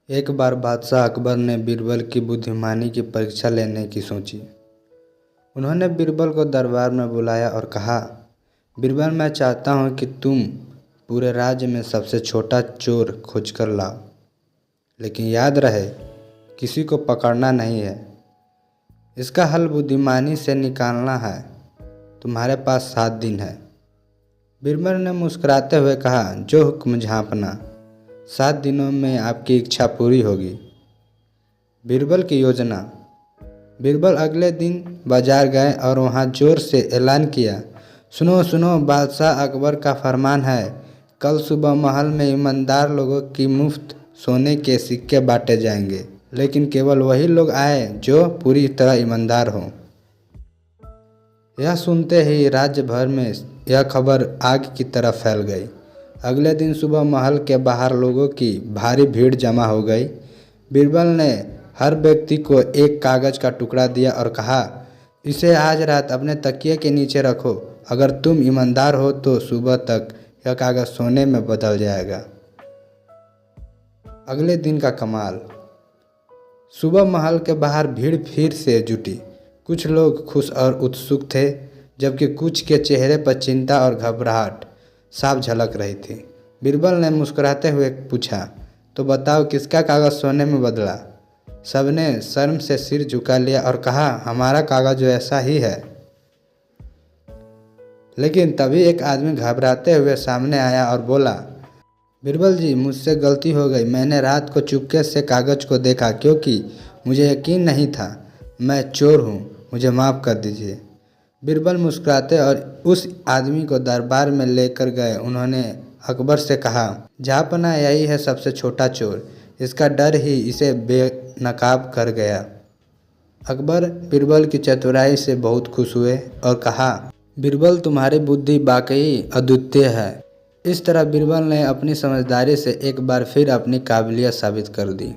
एक बार बादशाह अकबर ने बीरबल की बुद्धिमानी की परीक्षा लेने की सोची। उन्होंने बीरबल को दरबार में बुलाया और कहा, बीरबल, मैं चाहता हूँ कि तुम पूरे राज्य में सबसे छोटा चोर खोजकर लाओ, लेकिन याद रहे किसी को पकड़ना नहीं है। इसका हल बुद्धिमानी से निकालना है। तुम्हारे पास 7 दिन है। बीरबल ने मुस्कुराते हुए कहा, जो हुक्म झाँपना, 7 दिनों में आपकी इच्छा पूरी होगी। बीरबल की योजना। बीरबल अगले दिन बाजार गए और वहां जोर से ऐलान किया, सुनो सुनो, बादशाह अकबर का फरमान है, कल सुबह महल में ईमानदार लोगों की मुफ्त सोने के सिक्के बांटे जाएंगे, लेकिन केवल वही लोग आए जो पूरी तरह ईमानदार हों। यह सुनते ही राज्य भर में यह खबर आग की तरह फैल गई। अगले दिन सुबह महल के बाहर लोगों की भारी भीड़ जमा हो गई। बीरबल ने हर व्यक्ति को एक कागज का टुकड़ा दिया और कहा, इसे आज रात अपने तकिए के नीचे रखो। अगर तुम ईमानदार हो तो सुबह तक यह कागज सोने में बदल जाएगा। अगले दिन का कमाल। सुबह महल के बाहर भीड़ फिर से जुटी। कुछ लोग खुश और उत्सुक थे, जबकि कुछ के चेहरे पर चिंता और घबराहट साफ झलक रही थी। बीरबल ने मुस्कुराते हुए पूछा, तो बताओ किसका कागज सोने में बदला? सबने शर्म से सिर झुका लिया और कहा, हमारा कागज ऐसा ही है। लेकिन तभी एक आदमी घबराते हुए सामने आया और बोला, बीरबल जी, मुझसे गलती हो गई। मैंने रात को चुपके से कागज को देखा क्योंकि मुझे यकीन नहीं था। मैं चोर हूँ, मुझे माफ़ कर दीजिए। बीरबल मुस्कुराते और उस आदमी को दरबार में लेकर गए। उन्होंने अकबर से कहा, जहाँपना, यही है सबसे छोटा चोर। इसका डर ही इसे बेनकाब कर गया। अकबर बीरबल की चतुराई से बहुत खुश हुए और कहा, बीरबल, तुम्हारी बुद्धि वाकई अद्वितीय है। इस तरह बीरबल ने अपनी समझदारी से एक बार फिर अपनी काबिलियत साबित कर दी।